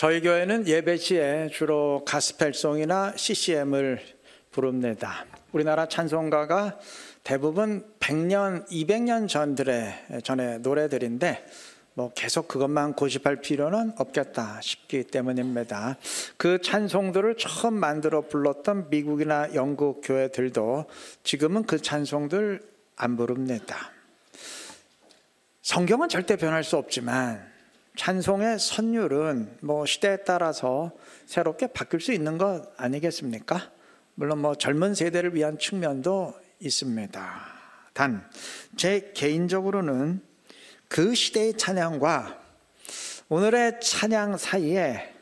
저희 교회는 예배 시에 주로 가스펠송이나 CCM을 부릅니다. 우리나라 찬송가가 대부분 100년, 200년 전의 노래들인데 계속 그것만 고집할 필요는 없겠다 싶기 때문입니다. 그 찬송들을 처음 만들어 불렀던 미국이나 영국 교회들도 지금은 그 찬송들 안 부릅니다. 성경은 절대 변할 수 없지만 찬송의 선율은 시대에 따라서 새롭게 바뀔 수 있는 것 아니겠습니까? 물론 젊은 세대를 위한 측면도 있습니다. 단 제 개인적으로는 그 시대의 찬양과 오늘의 찬양 사이에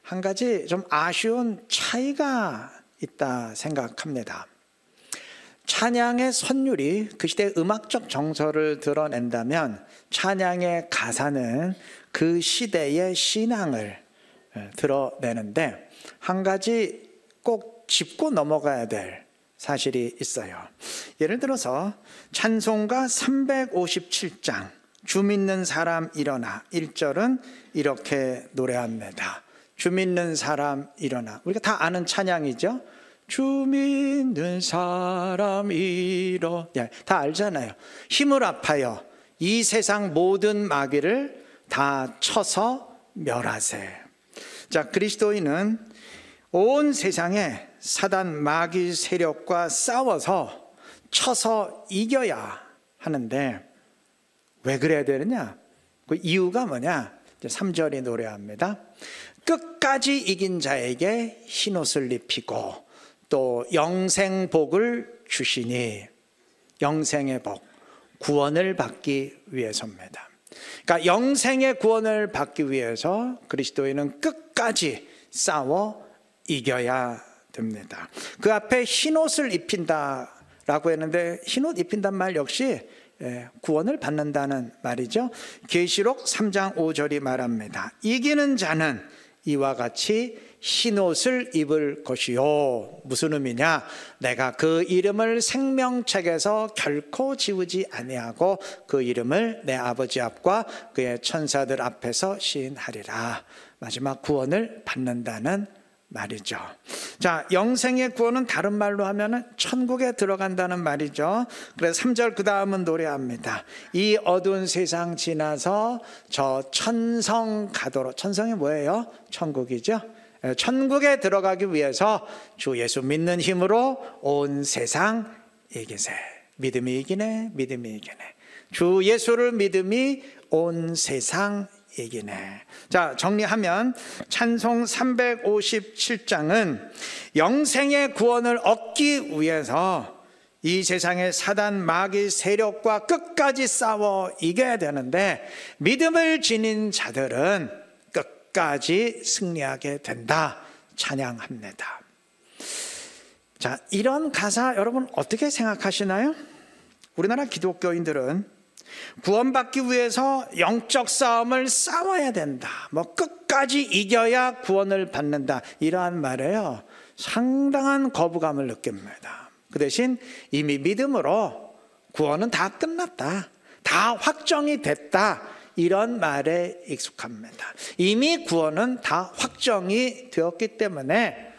한 가지 좀 아쉬운 차이가 있다 생각합니다. 찬양의 선율이 그 시대의 음악적 정서를 드러낸다면 찬양의 가사는 그 시대의 신앙을 드러내는데 한 가지 꼭 짚고 넘어가야 될 사실이 있어요. 예를 들어서 찬송가 357장 주 믿는 사람 일어나 1절은 이렇게 노래합니다. 주 믿는 사람 일어나. 우리가 다 아는 찬양이죠. 주 믿는 사람 일어나. 다 알잖아요. 힘을 합하여 이 세상 모든 마귀를 다 쳐서 멸하세. 자, 그리스도인은 온 세상에 사단 마귀 세력과 싸워서 쳐서 이겨야 하는데 왜 그래야 되느냐? 그 이유가 뭐냐? 3절이 노래합니다. 끝까지 이긴 자에게 흰옷을 입히고 또 영생복을 주시니. 영생의 복, 구원을 받기 위해서입니다. 그러니까 영생의 구원을 받기 위해서 그리스도인은 끝까지 싸워 이겨야 됩니다. 그 앞에 흰옷을 입힌다라고 했는데 흰옷 입힌단 말 역시 구원을 받는다는 말이죠. 계시록 3장 5절이 말합니다. 이기는 자는 이와 같이 흰옷을 입을 것이요. 무슨 의미냐? 내가 그 이름을 생명책에서 결코 지우지 아니하고 그 이름을 내 아버지 앞과 그의 천사들 앞에서 시인하리라. 마지막 구원을 받는다는 말이죠. 자, 영생의 구원은 다른 말로 하면은 천국에 들어간다는 말이죠. 그래서 3절 그 다음은 노래합니다. 이 어두운 세상 지나서 저 천성 가도록. 천성이 뭐예요? 천국이죠. 천국에 들어가기 위해서 주 예수 믿는 힘으로 온 세상 이기세. 믿음이 이기네, 믿음이 이기네. 주 예수를 믿음이 온 세상 이기네. 자, 정리하면 찬송 357장은 영생의 구원을 얻기 위해서 이 세상의 사단 마귀 세력과 끝까지 싸워 이겨야 되는데 믿음을 지닌 자들은 끝까지 승리하게 된다 찬양합니다. 자, 이런 가사 여러분 어떻게 생각하시나요? 우리나라 기독교인들은 구원받기 위해서 영적 싸움을 싸워야 된다. 끝까지 이겨야 구원을 받는다. 이러한 말에요. 상당한 거부감을 느낍니다. 그 대신 이미 믿음으로 구원은 다 끝났다. 다 확정이 됐다. 이런 말에 익숙합니다. 이미 구원은 다 확정이 되었기 때문에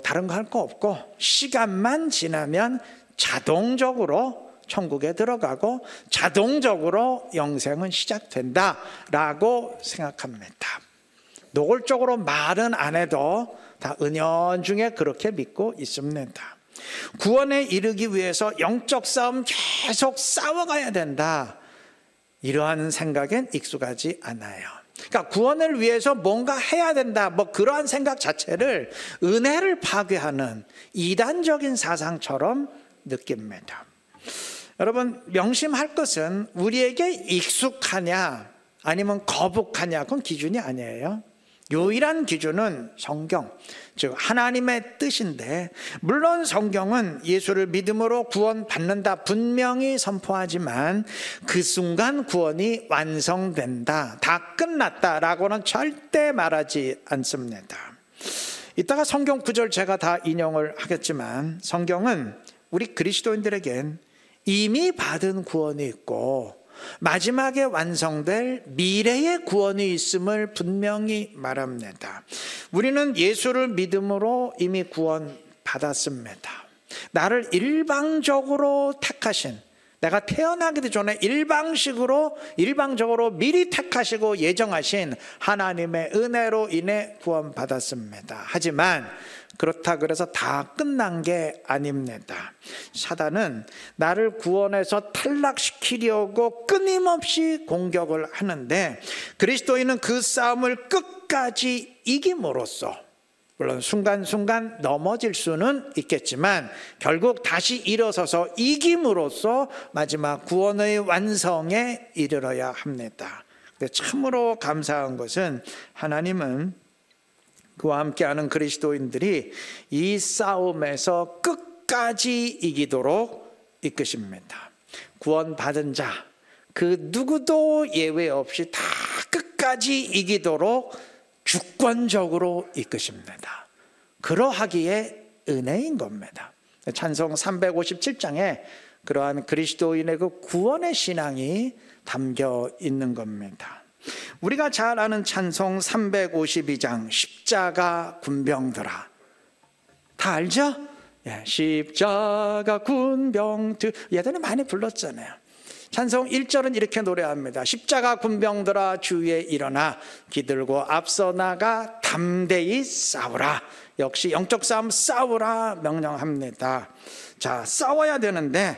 다른 거 할 거 없고 시간만 지나면 자동적으로 천국에 들어가고 자동적으로 영생은 시작된다라고 생각합니다. 노골적으로 말은 안 해도 다 은연중에 그렇게 믿고 있습니다. 구원에 이르기 위해서 영적 싸움 계속 싸워가야 된다. 이러한 생각엔 익숙하지 않아요. 그러니까 구원을 위해서 뭔가 해야 된다. 그러한 생각 자체를 은혜를 파괴하는 이단적인 사상처럼 느낍니다. 여러분, 명심할 것은 우리에게 익숙하냐 아니면 거북하냐 그건 기준이 아니에요. 유일한 기준은 성경, 즉 하나님의 뜻인데 물론 성경은 예수를 믿음으로 구원받는다 분명히 선포하지만 그 순간 구원이 완성된다, 다 끝났다라고는 절대 말하지 않습니다. 이따가 성경 구절 제가 다 인용을 하겠지만 성경은 우리 그리스도인들에겐 이미 받은 구원이 있고 마지막에 완성될 미래의 구원이 있음을 분명히 말합니다. 우리는 예수를 믿음으로 이미 구원받았습니다. 나를 일방적으로 택하신, 내가 태어나기도 전에 일방적으로 미리 택하시고 예정하신 하나님의 은혜로 인해 구원받았습니다. 하지만 그렇다 그래서 다 끝난 게 아닙니다. 사단은 나를 구원해서 탈락시키려고 끊임없이 공격을 하는데, 그리스도인은 그 싸움을 끝까지 이김으로써, 물론 순간순간 넘어질 수는 있겠지만 결국 다시 일어서서 이김으로써 마지막 구원의 완성에 이르러야 합니다. 근데 참으로 감사한 것은 하나님은 그와 함께하는 그리스도인들이 이 싸움에서 끝까지 이기도록 이끄십니다. 구원받은 자 그 누구도 예외 없이 다 끝까지 이기도록 주권적으로 이끄십니다. 그러하기에 은혜인 겁니다. 찬송 357장에 그러한 그리스도인의 그 구원의 신앙이 담겨 있는 겁니다. 우리가 잘 아는 찬송 352장 십자가 군병들아, 다 알죠? 십자가 군병들, 예전에 많이 불렀잖아요. 찬송 1절은 이렇게 노래합니다. 십자가 군병들아 주위에 일어나 기들고 앞서 나가 담대히 싸우라. 역시 영적 싸움 싸우라 명령합니다. 자, 싸워야 되는데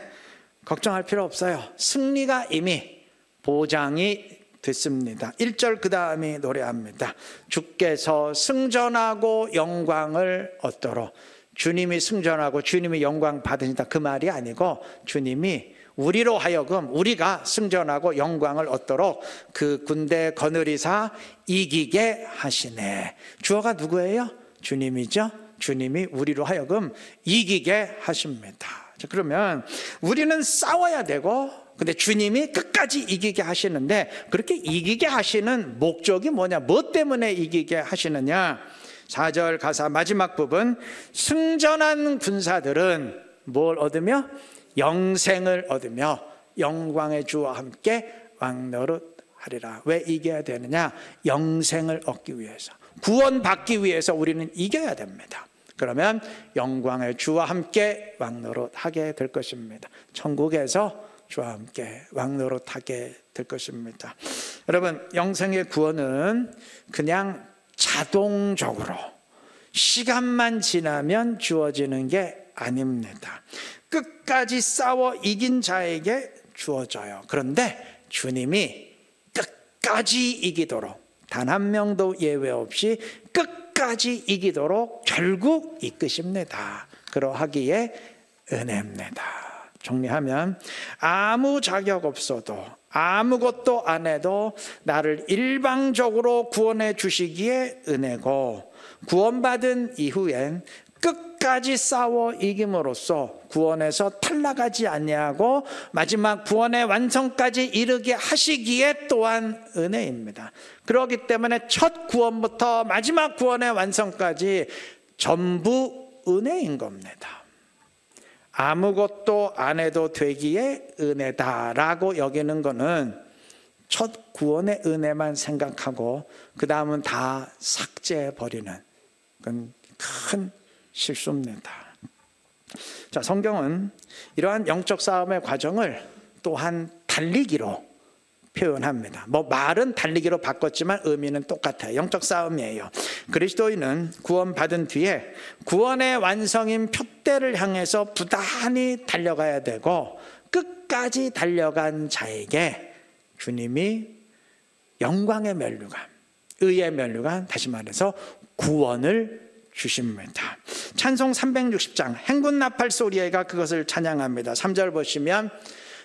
걱정할 필요 없어요. 승리가 이미 보장이 됐습니다. 1절 그 다음이 노래합니다. 주께서 승전하고 영광을 얻도록. 주님이 승전하고 주님이 영광 받으신다 그 말이 아니고, 주님이 우리로 하여금 우리가 승전하고 영광을 얻도록 그 군대 거느리사 이기게 하시네. 주어가 누구예요? 주님이죠. 주님이 우리로 하여금 이기게 하십니다. 자, 그러면 우리는 싸워야 되고, 근데 주님이 끝까지 이기게 하시는데, 그렇게 이기게 하시는 목적이 뭐냐? 뭐 때문에 이기게 하시느냐? 4절 가사 마지막 부분, 승전한 군사들은 뭘 얻으며? 영생을 얻으며 영광의 주와 함께 왕노릇하리라. 왜 이겨야 되느냐? 영생을 얻기 위해서, 구원받기 위해서 우리는 이겨야 됩니다. 그러면 영광의 주와 함께 왕노릇하게 될 것입니다. 천국에서 주와 함께 왕노릇하게 될 것입니다. 여러분, 영생의 구원은 그냥 자동적으로 시간만 지나면 주어지는 게 아닙니다. 끝까지 싸워 이긴 자에게 주어져요. 그런데 주님이 끝까지 이기도록, 단 한 명도 예외 없이 끝까지 이기도록 결국 이끄십니다. 그러하기에 은혜입니다. 정리하면, 아무 자격 없어도 아무것도 안 해도 나를 일방적으로 구원해 주시기에 은혜고, 구원받은 이후엔 끝까지 싸워 이김으로써 구원에서 탈락하지 아니하고 마지막 구원의 완성까지 이르게 하시기에 또한 은혜입니다. 그렇기 때문에 첫 구원부터 마지막 구원의 완성까지 전부 은혜인 겁니다. 아무것도 안 해도 되기에 은혜다라고 여기는 거는 첫 구원의 은혜만 생각하고 그 다음은 다 삭제해버리는, 그건 큰 실수입니다. 자, 성경은 이러한 영적 싸움의 과정을 또한 달리기로 표현합니다. 뭐 말은 달리기로 바꿨지만 의미는 똑같아요. 영적 싸움이에요. 그리스도인은 구원받은 뒤에 구원의 완성인 표대를 향해서 부단히 달려가야 되고, 끝까지 달려간 자에게 주님이 영광의 면류관, 의의 면류관, 다시 말해서 구원을 주십니다. 찬송 360장 행군 나팔 소리가 그것을 찬양합니다. 3절 보시면,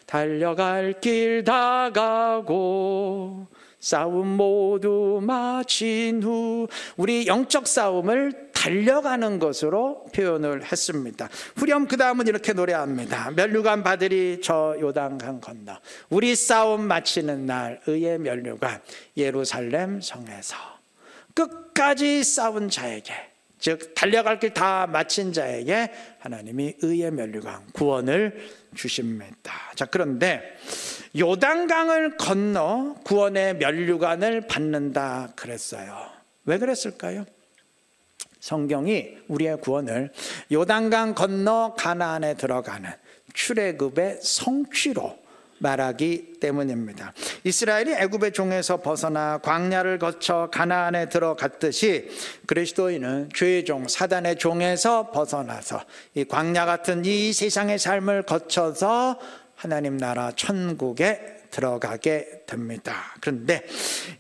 달려갈 길 다 가고 싸움 모두 마친 후, 우리 영적 싸움을 달려가는 것으로 표현을 했습니다. 후렴 그 다음은 이렇게 노래합니다. 면류관 받으리 저 요단강 건너, 우리 싸움 마치는 날 의의 면류관 예루살렘 성에서. 끝까지 싸운 자에게, 즉 달려갈 길 다 마친 자에게 하나님이 의의 면류관 구원을 주십니다. 자, 그런데 요단강을 건너 구원의 면류관을 받는다 그랬어요. 왜 그랬을까요? 성경이 우리의 구원을 요단강 건너 가나안에 들어가는 출애굽의 성취로 말하기 때문입니다. 이스라엘이 애굽의 종에서 벗어나 광야를 거쳐 가나안에 들어갔듯이 그리스도인은 죄의 종 사단의 종에서 벗어나서 이 광야 같은 이 세상의 삶을 거쳐서 하나님 나라 천국에 들어가게 됩니다. 그런데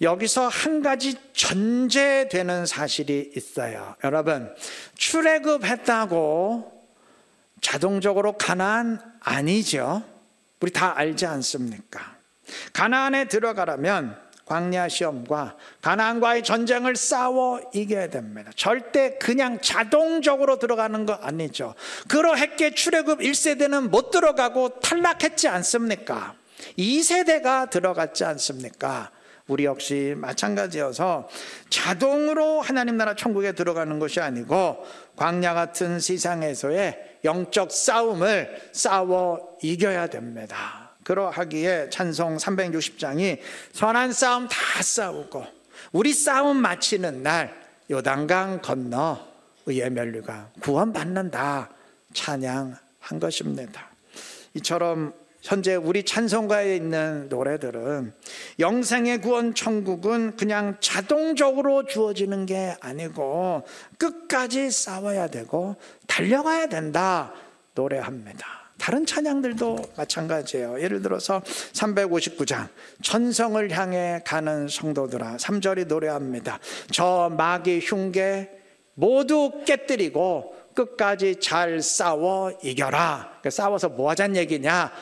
여기서 한 가지 전제되는 사실이 있어요. 여러분, 출애굽했다고 자동적으로 가나안 아니죠. 우리 다 알지 않습니까? 가나안에 들어가려면 광야 시험과 가나안과의 전쟁을 싸워 이겨야 됩니다. 절대 그냥 자동적으로 들어가는 거 아니죠. 그러했기에 출애굽 1세대는 못 들어가고 탈락했지 않습니까? 2세대가 들어갔지 않습니까? 우리 역시 마찬가지여서 자동으로 하나님 나라 천국에 들어가는 것이 아니고 광야 같은 세상에서의 영적 싸움을 싸워 이겨야 됩니다. 그러하기에 찬송 360장이 선한 싸움 다 싸우고 우리 싸움 마치는 날 요단강 건너 의의 면류관 구원받는다 찬양한 것입니다. 이처럼 현재 우리 찬송가에 있는 노래들은 영생의 구원 천국은 그냥 자동적으로 주어지는 게 아니고 끝까지 싸워야 되고 달려가야 된다 노래합니다. 다른 찬양들도 마찬가지예요. 예를 들어서 359장 천성을 향해 가는 성도들아 3절이 노래합니다. 저 마귀 흉계 모두 깨뜨리고 끝까지 잘 싸워 이겨라. 싸워서 뭐 하자는 얘기냐?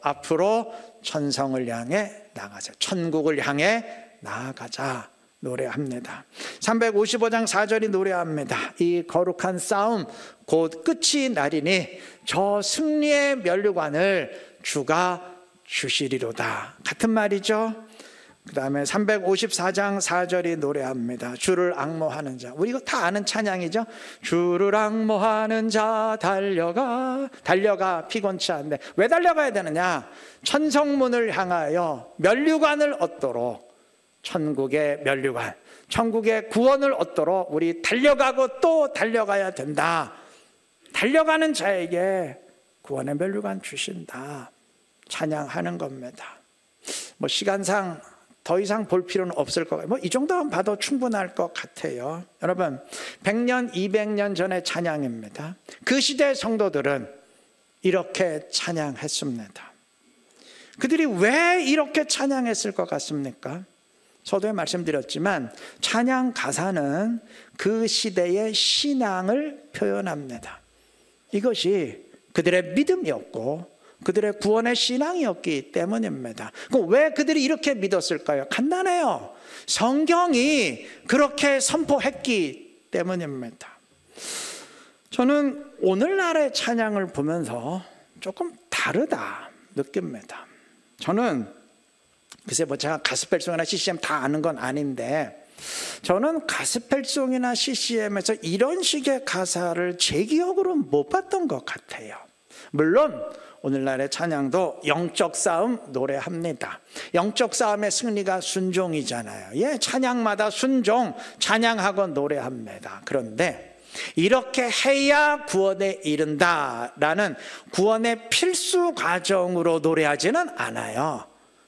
앞으로 천성을 향해 나가자. 천국을 향해 나아가자 노래합니다. 355장 4절이 노래합니다. 이 거룩한 싸움 곧 끝이 나리니 저 승리의 면류관을 주가 주시리로다. 같은 말이죠. 그 다음에 354장 4절이 노래합니다. 주를 앙모하는 자. 우리 이거 다 아는 찬양이죠. 주를 앙모하는 자 달려가 피곤치 않네. 왜 달려가야 되느냐? 천성문을 향하여 면류관을 얻도록 천국의 면류관 천국의 구원을 얻도록 우리 달려가고 또 달려가야 된다. 달려가는 자에게 구원의 면류관 주신다 찬양하는 겁니다. 뭐 시간상 더 이상 볼 필요는 없을 것 같아요. 이 정도만 봐도 충분할 것 같아요. 여러분 100년 200년 전의 찬양입니다. 그 시대 성도들은 이렇게 찬양했습니다. 그들이 왜 이렇게 찬양했을 것 같습니까? 저도 말씀드렸지만 찬양 가사는 그 시대의 신앙을 표현합니다. 이것이 그들의 믿음이었고 그들의 구원의 신앙이었기 때문입니다. 그럼 왜 그들이 이렇게 믿었을까요? 간단해요. 성경이 그렇게 선포했기 때문입니다. 저는 오늘날의 찬양을 보면서 조금 다르다 느낍니다. 저는 글쎄 제가 가스펠송이나 CCM 다 아는 건 아닌데 저는 가스펠송이나 CCM에서 이런 식의 가사를 제 기억으로 못 봤던 것 같아요. 물론 오늘날의 찬양도 영적 싸움 노래합니다. 영적 싸움의 승리가 순종이잖아요. 찬양마다 순종 찬양하고 노래합니다. 그런데 이렇게 해야 구원에 이른다라는 구원의 필수 과정으로 노래하지는 않아요.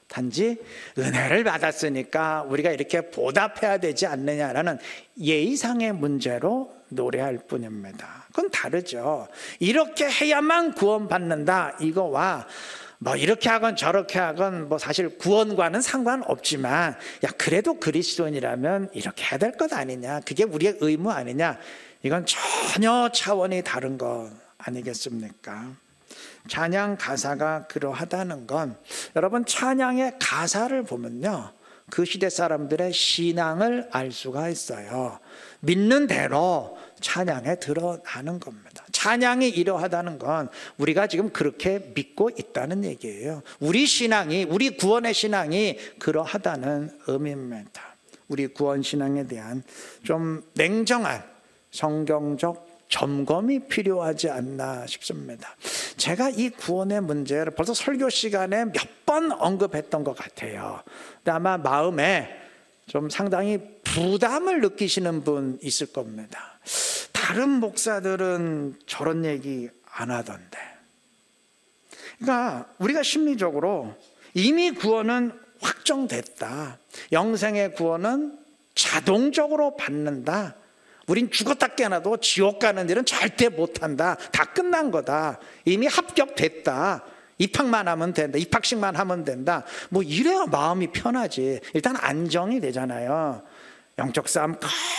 단지 은혜를 받았으니까 우리가 이렇게 보답해야 되지 않느냐라는 예의상의 문제로 노래할 뿐입니다. 그건 다르죠. 이렇게 해야만 구원받는다 이거와 이렇게 하건 저렇게 하건 사실 구원과는 상관없지만 그래도 그리스도인이라면 이렇게 해야 될 것 아니냐, 그게 우리의 의무 아니냐, 이건 전혀 차원이 다른 것 아니겠습니까? 찬양 가사가 그러하다는 건 여러분 찬양의 가사를 보면요 그 시대 사람들의 신앙을 알 수가 있어요. 믿는 대로 찬양에 드러나는 겁니다. 찬양이 이러하다는 건 우리가 지금 그렇게 믿고 있다는 얘기예요. 우리 신앙이, 우리 구원의 신앙이 그러하다는 의미입니다. 우리 구원 신앙에 대한 좀 냉정한 성경적 점검이 필요하지 않나 싶습니다. 제가 이 구원의 문제를 벌써 설교 시간에 몇 번 언급했던 것 같아요. 근데 아마 마음에 좀 상당히 부담을 느끼시는 분 있을 겁니다. 다른 목사들은 저런 얘기 안 하던데. 그러니까 우리가 심리적으로 이미 구원은 확정됐다. 영생의 구원은 자동적으로 받는다. 우린 죽었다 깨어나도 지옥 가는 일은 절대 못한다. 다 끝난 거다. 이미 합격됐다. 입학만 하면 된다. 입학식만 하면 된다. 뭐 이래야 마음이 편하지. 일단 안정이 되잖아요. 영적 싸움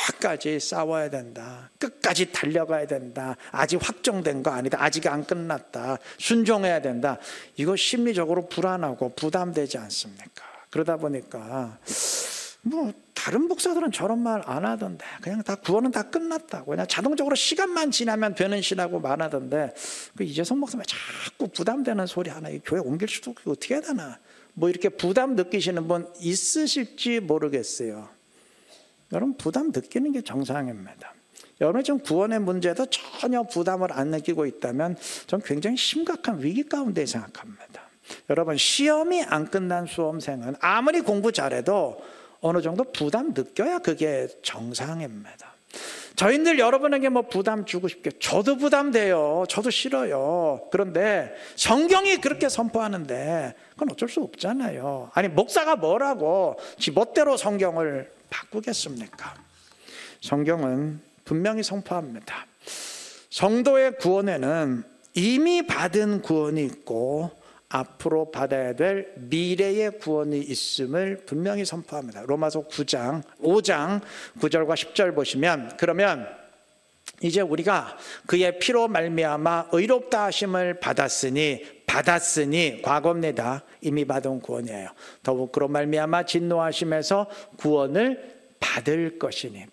끝까지 싸워야 된다. 끝까지 달려가야 된다. 아직 확정된 거 아니다. 아직 안 끝났다. 순종해야 된다. 이거 심리적으로 불안하고 부담되지 않습니까? 그러다 보니까 뭐 다른 목사들은 저런 말 안 하던데, 그냥 다 구원은 다 끝났다고, 그냥 자동적으로 시간만 지나면 되는 시라고 말하던데, 그 이재성 목사님 자꾸 부담되는 소리 하나, 이 교회 옮길 수도 없고 어떻게 해야 되나, 뭐 이렇게 부담 느끼시는 분 있으실지 모르겠어요. 여러분, 부담 느끼는 게 정상입니다. 여러분이 지금 구원의 문제도 전혀 부담을 안 느끼고 있다면 저는 굉장히 심각한 위기 가운데 생각합니다. 여러분, 시험이 안 끝난 수험생은 아무리 공부 잘해도 어느 정도 부담 느껴야 그게 정상입니다. 저희들 여러분에게 뭐 부담 주고 싶게, 저도 부담돼요. 저도 싫어요. 그런데 성경이 그렇게 선포하는데 그건 어쩔 수 없잖아요. 아니, 목사가 뭐라고 지 멋대로 성경을 바꾸겠습니까? 성경은 분명히 선포합니다. 성도의 구원에는 이미 받은 구원이 있고 앞으로 받아야 될 미래의 구원이 있음을 분명히 선포합니다. 로마서 5장 9절과 10절 보시면, 그러면 이제 우리가 그의 피로 말미암아 의롭다 하심을 받았으니 과거입니다. 이미 받은 구원이에요. 더욱 그로 말미암아 진노하심에서 구원을 받을 것이니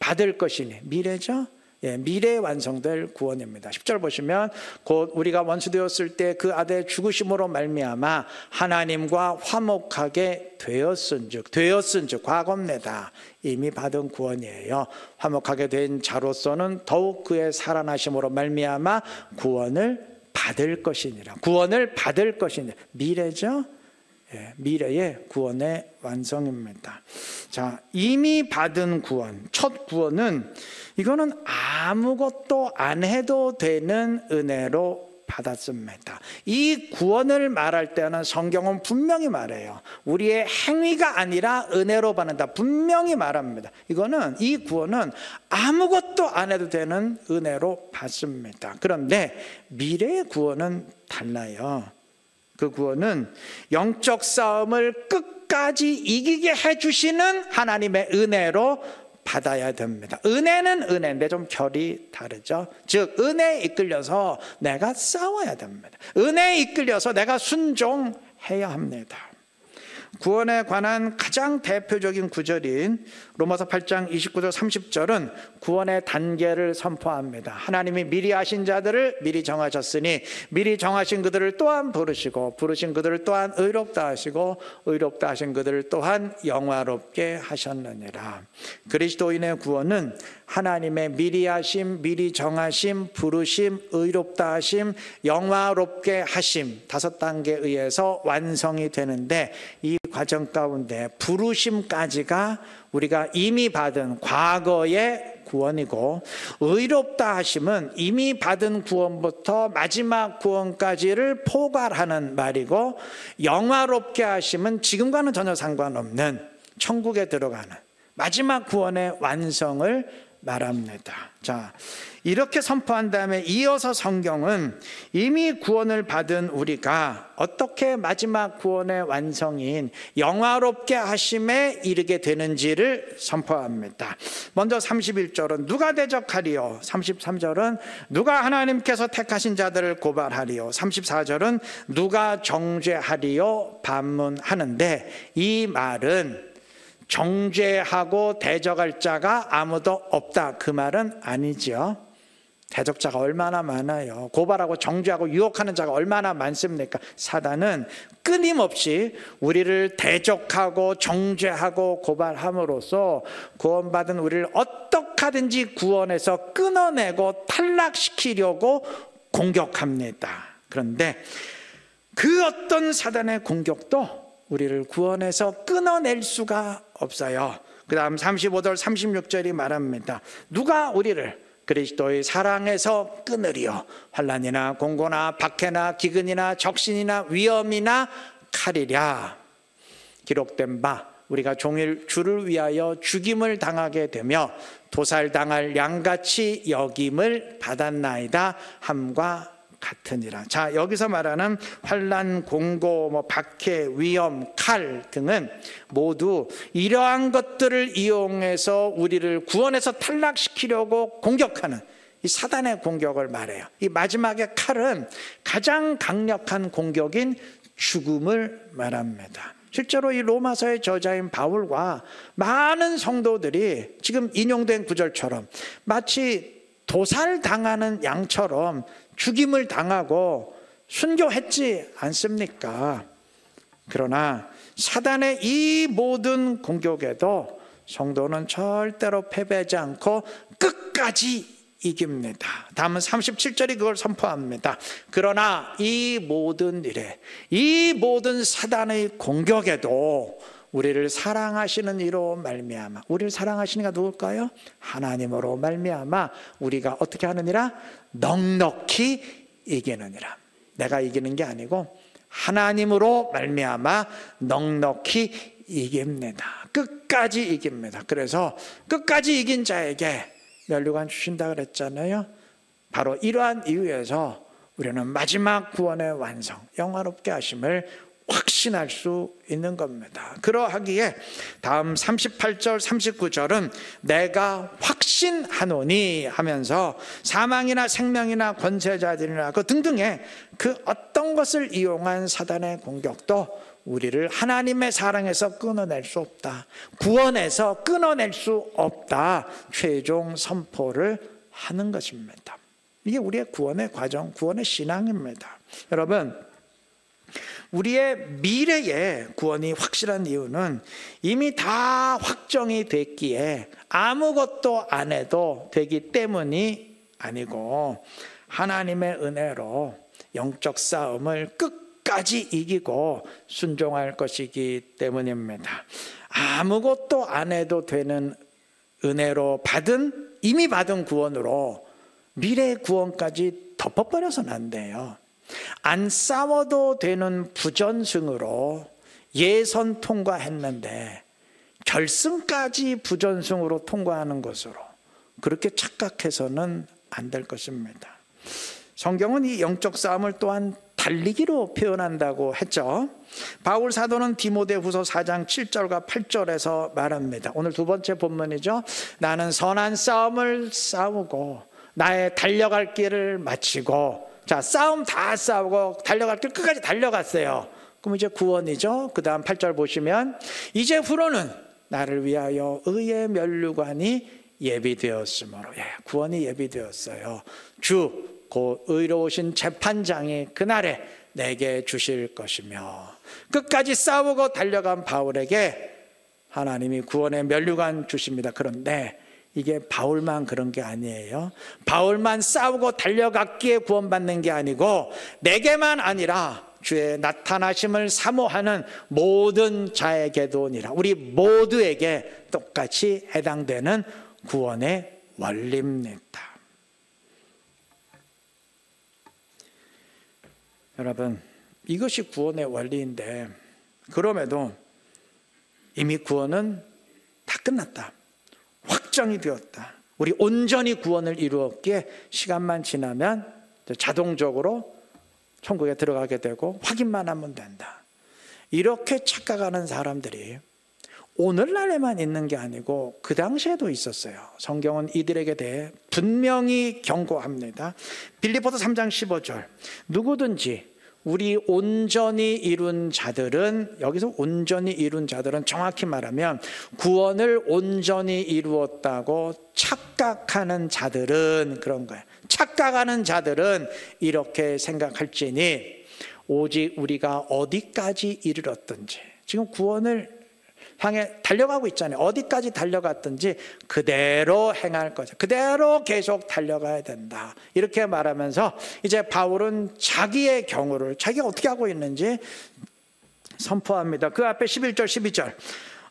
미래죠. 예, 미래에 완성될 구원입니다. 10절 보시면, 곧 우리가 원수되었을 때 그 아들의 죽으심으로 말미암아 하나님과 화목하게 되었은즉 과거입니다. 이미 받은 구원이에요. 화목하게 된 자로서는 더욱 그의 살아나심으로 말미암아 구원을 받을 것이니라. 미래죠. 예, 미래의 구원의 완성입니다. 자, 이미 받은 구원, 첫 구원은 이거는 아무것도 안 해도 되는 은혜로 받았습니다. 이 구원을 말할 때는 성경은 분명히 말해요. 우리의 행위가 아니라 은혜로 받는다. 분명히 말합니다. 이 구원은 아무것도 안 해도 되는 은혜로 받습니다. 그런데 미래의 구원은 달라요. 그 구원은 영적 싸움을 끝까지 이기게 해주시는 하나님의 은혜로 받아야 됩니다. 은혜는 은혜인데 좀 결이 다르죠. 즉, 은혜에 이끌려서 내가 싸워야 됩니다. 은혜에 이끌려서 내가 순종해야 합니다. 구원에 관한 가장 대표적인 구절인 로마서 8장 29절 30절은 구원의 단계를 선포합니다. 하나님이 미리 아신 자들을 미리 정하셨으니 미리 정하신 그들을 또한 부르시고 부르신 그들을 또한 의롭다 하시고 의롭다 하신 그들을 또한 영화롭게 하셨느니라. 그리스도인의 구원은 하나님의 미리 하심, 미리 정하심, 부르심, 의롭다 하심, 영화롭게 하심 5단계에 의해서 완성이 되는데, 이 과정 가운데 부르심까지가 우리가 이미 받은 과거의 구원이고, 의롭다 하심은 이미 받은 구원부터 마지막 구원까지를 포괄하는 말이고, 영화롭게 하심은 지금과는 전혀 상관없는 천국에 들어가는 마지막 구원의 완성을 말합니다. 자, 이렇게 선포한 다음에 이어서 성경은 이미 구원을 받은 우리가 어떻게 마지막 구원의 완성인 영화롭게 하심에 이르게 되는지를 선포합니다. 먼저 31절은 누가 대적하리요? 33절은 누가 하나님께서 택하신 자들을 고발하리요? 34절은 누가 정죄하리요? 반문하는데, 이 말은 정죄하고 대적할 자가 아무도 없다, 그 말은 아니죠. 대적자가 얼마나 많아요. 고발하고 정죄하고 유혹하는 자가 얼마나 많습니까? 사단은 끊임없이 우리를 대적하고 정죄하고 고발함으로써 구원받은 우리를 어떻게 하든지 구원에서 끊어내고 탈락시키려고 공격합니다. 그런데 그 어떤 사단의 공격도 우리를 구원해서 끊어낼 수가 없어요. 그 다음 35절 36절이 말합니다. 누가 우리를 그리스도의 사랑에서 끊으리요? 환난이나 공고나 박해나 기근이나 적신이나 위험이나 칼이랴. 기록된 바 우리가 종일 주를 위하여 죽임을 당하게 되며 도살당할 양같이 여김을 받았나이다 함과 같으니라. 자, 여기서 말하는 환난, 공고, 박해, 위험, 칼 등은 모두 이러한 것들을 이용해서 우리를 구원해서 탈락시키려고 공격하는 이 사단의 공격을 말해요. 이 마지막의 칼은 가장 강력한 공격인 죽음을 말합니다. 실제로 이 로마서의 저자인 바울과 많은 성도들이 지금 인용된 구절처럼 마치 도살당하는 양처럼 죽임을 당하고 순교했지 않습니까? 그러나 사단의 이 모든 공격에도 성도는 절대로 패배하지 않고 끝까지 이깁니다. 다음은 37절이 그걸 선포합니다. 그러나 이 모든 일에, 이 모든 사단의 공격에도 우리를 사랑하시는 이로 말미암아, 우리를 사랑하시는 이가 누굴까요? 하나님으로 말미암아 우리가 어떻게 하느니라? 넉넉히 이기느니라. 내가 이기는 게 아니고 하나님으로 말미암아 넉넉히 이깁니다. 끝까지 이깁니다. 그래서 끝까지 이긴 자에게 면류관 주신다 그랬잖아요. 바로 이러한 이유에서 우리는 마지막 구원의 완성, 영화롭게 하심을 확신할 수 있는 겁니다. 그러하기에 다음 38절 39절은 내가 확신하노니 하면서 사망이나 생명이나 권세자들이나 그 등등의 그 어떤 것을 이용한 사단의 공격도 우리를 하나님의 사랑에서 끊어낼 수 없다, 구원에서 끊어낼 수 없다, 최종 선포를 하는 것입니다. 이게 우리의 구원의 과정, 구원의 신앙입니다. 여러분, 우리의 미래의 구원이 확실한 이유는 이미 다 확정이 됐기에 아무것도 안 해도 되기 때문이 아니고 하나님의 은혜로 영적 싸움을 끝까지 이기고 순종할 것이기 때문입니다. 아무것도 안 해도 되는 은혜로 이미 받은 구원으로 미래의 구원까지 덮어버려서는 안 돼요. 안 싸워도 되는 부전승으로 예선 통과했는데 결승까지 부전승으로 통과하는 것으로 그렇게 착각해서는 안 될 것입니다. 성경은 이 영적 싸움을 또한 달리기로 표현한다고 했죠. 바울 사도는 디모데후서 4장 7절과 8절에서 말합니다. 오늘 두 번째 본문이죠. 나는 선한 싸움을 싸우고 나의 달려갈 길을 마치고, 자, 싸움 다 싸우고 달려갈 길 끝까지 달려갔어요. 그럼 이제 구원이죠. 그 다음 8절 보시면 이제 후로는 나를 위하여 의의 면류관이 예비되었으므로, 구원이 예비되었어요. 주 곧 의로우신 재판장이 그날에 내게 주실 것이며, 끝까지 싸우고 달려간 바울에게 하나님이 구원의 면류관 주십니다. 그런데 이게 바울만 그런 게 아니에요. 바울만 싸우고 달려갔기에 구원받는 게 아니고 내게만 아니라 주의 나타나심을 사모하는 모든 자에게도니라. 우리 모두에게 똑같이 해당되는 구원의 원리입니다. 여러분, 이것이 구원의 원리인데 그럼에도 이미 구원은 다 끝났다, 확정이 되었다, 우리 온전히 구원을 이루었기에 시간만 지나면 자동적으로 천국에 들어가게 되고 확인만 하면 된다, 이렇게 착각하는 사람들이 오늘날에만 있는 게 아니고 그 당시에도 있었어요. 성경은 이들에게 대해 분명히 경고합니다. 빌립보서 3장 15절 누구든지 우리 온전히 이룬 자들은, 여기서 온전히 이룬 자들은 정확히 말하면 구원을 온전히 이루었다고 착각하는 자들은, 그런 거예요. 착각하는 자들은 이렇게 생각할지니 오직 우리가 어디까지 이르렀든지, 지금 구원을 향해 달려가고 있잖아요. 어디까지 달려갔든지 그대로 행할 거죠. 그대로 계속 달려가야 된다, 이렇게 말하면서 이제 바울은 자기의 경우를, 자기가 어떻게 하고 있는지 선포합니다. 그 앞에 11절 12절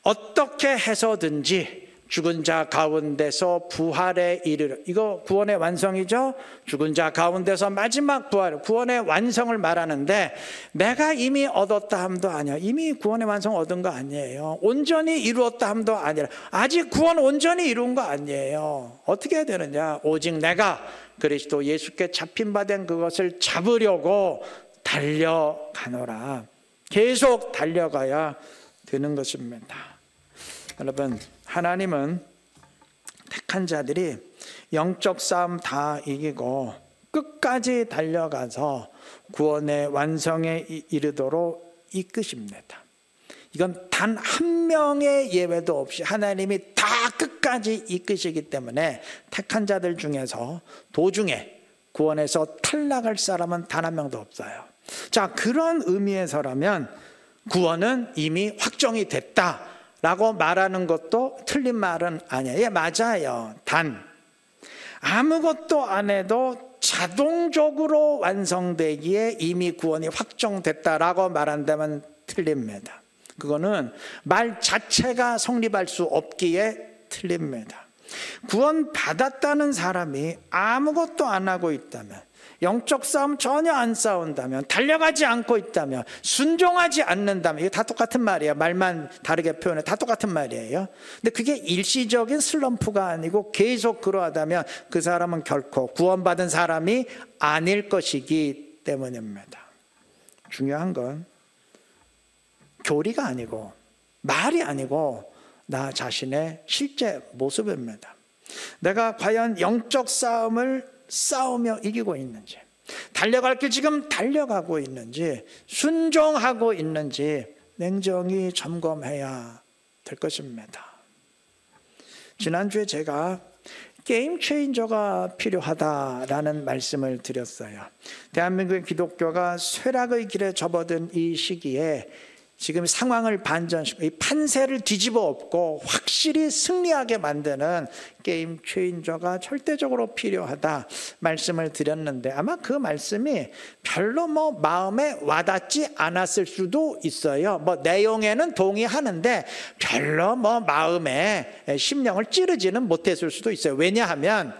어떻게 해서든지 죽은 자 가운데서 부활에 이르러. 이거 구원의 완성이죠. 죽은 자 가운데서 마지막 부활, 구원의 완성을 말하는데 내가 이미 얻었다 함도 아니야. 이미 구원의 완성 얻은 거 아니에요. 온전히 이루었다 함도 아니라 아직 구원 온전히 이룬 거 아니에요. 어떻게 해야 되느냐. 오직 내가 그리스도 예수께 잡힌 바 된 그것을 잡으려고 달려가노라. 계속 달려가야 되는 것입니다. 여러분, 하나님은 택한 자들이 영적 싸움 다 이기고 끝까지 달려가서 구원의 완성에 이르도록 이끄십니다. 이건 단 한 명의 예외도 없이 하나님이 다 끝까지 이끄시기 때문에 택한 자들 중에서 도중에 구원에서 탈락할 사람은 단 한 명도 없어요. 자, 그런 의미에서라면 구원은 이미 확정이 됐다 라고 말하는 것도 틀린 말은 아니에요. 예, 맞아요. 단 아무것도 안 해도 자동적으로 완성되기에 이미 구원이 확정됐다라고 말한다면 틀립니다. 그거는 말 자체가 성립할 수 없기에 틀립니다. 구원 받았다는 사람이 아무것도 안 하고 있다면, 영적 싸움 전혀 안 싸운다면, 달려가지 않고 있다면, 순종하지 않는다면, 이게 다 똑같은 말이에요. 말만 다르게 표현해 다 똑같은 말이에요. 근데 그게 일시적인 슬럼프가 아니고 계속 그러하다면 그 사람은 결코 구원받은 사람이 아닐 것이기 때문입니다. 중요한 건 교리가 아니고 말이 아니고 나 자신의 실제 모습입니다. 내가 과연 영적 싸움을 싸우며 이기고 있는지, 달려갈 길 지금 달려가고 있는지, 순종하고 있는지 냉정히 점검해야 될 것입니다. 지난주에 제가 게임 체인저가 필요하다라는 말씀을 드렸어요. 대한민국의 기독교가 쇠락의 길에 접어든 이 시기에 지금 상황을 반전시키고 이 판세를 뒤집어 엎고 확실히 승리하게 만드는 게임 체인저가 절대적으로 필요하다 말씀을 드렸는데, 아마 그 말씀이 별로 마음에 와닿지 않았을 수도 있어요. 내용에는 동의하는데 별로 마음에 심령을 찌르지는 못했을 수도 있어요. 왜냐하면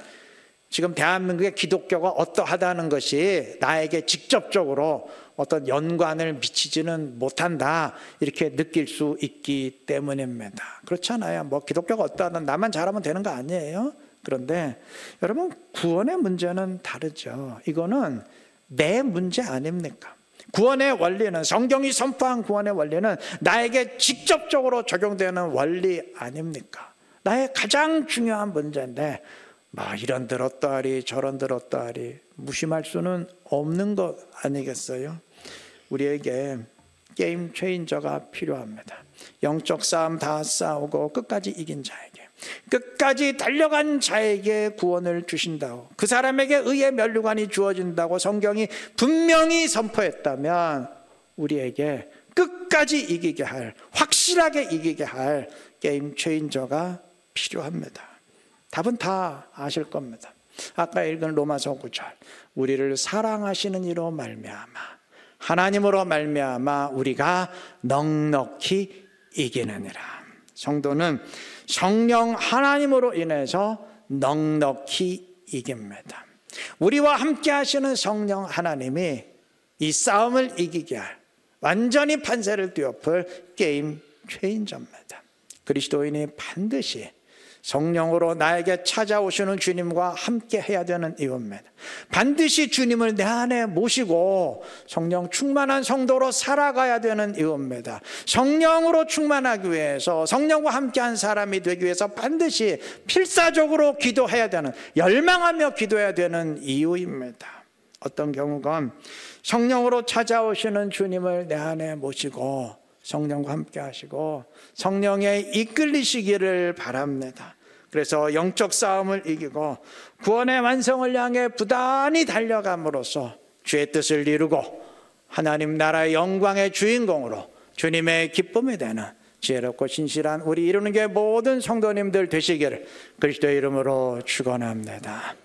지금 대한민국의 기독교가 어떠하다는 것이 나에게 직접적으로 어떤 연관을 미치지는 못한다, 이렇게 느낄 수 있기 때문입니다. 그렇잖아요. 기독교가 어떠하다 나만 잘하면 되는 거 아니에요. 그런데 여러분, 구원의 문제는 다르죠. 이거는 내 문제 아닙니까? 구원의 원리는, 성경이 선포한 구원의 원리는 나에게 직접적으로 적용되는 원리 아닙니까? 나의 가장 중요한 문제인데 이런 들었다하리 저런 들었다하리 무심할 수는 없는 것 아니겠어요? 우리에게 게임 체인저가 필요합니다. 영적 싸움 다 싸우고 끝까지 이긴 자에게, 끝까지 달려간 자에게 구원을 주신다고, 그 사람에게 의의 면류관이 주어진다고 성경이 분명히 선포했다면 우리에게 끝까지 이기게 할, 확실하게 이기게 할 게임 체인저가 필요합니다. 답은 다 아실 겁니다. 아까 읽은 로마서 9절, 우리를 사랑하시는 이로 말미암아, 하나님으로 말미암아 우리가 넉넉히 이기느니라. 성도는 성령 하나님으로 인해서 넉넉히 이깁니다. 우리와 함께 하시는 성령 하나님이 이 싸움을 이기게 할, 완전히 판세를 뒤엎을 게임 체인저입니다. 그리스도인이 반드시 성령으로 나에게 찾아오시는 주님과 함께 해야 되는 이유입니다. 반드시 주님을 내 안에 모시고 성령 충만한 성도로 살아가야 되는 이유입니다. 성령으로 충만하기 위해서, 성령과 함께한 사람이 되기 위해서 반드시 필사적으로 기도해야 되는, 열망하며 기도해야 되는 이유입니다. 어떤 경우건 성령으로 찾아오시는 주님을 내 안에 모시고 성령과 함께 하시고 성령에 이끌리시기를 바랍니다. 그래서 영적 싸움을 이기고 구원의 완성을 향해 부단히 달려감으로써 주의 뜻을 이루고 하나님 나라의 영광의 주인공으로 주님의 기쁨이 되는 지혜롭고 신실한 우리 이루는 게 모든 성도님들 되시기를 그리스도의 이름으로 축원합니다.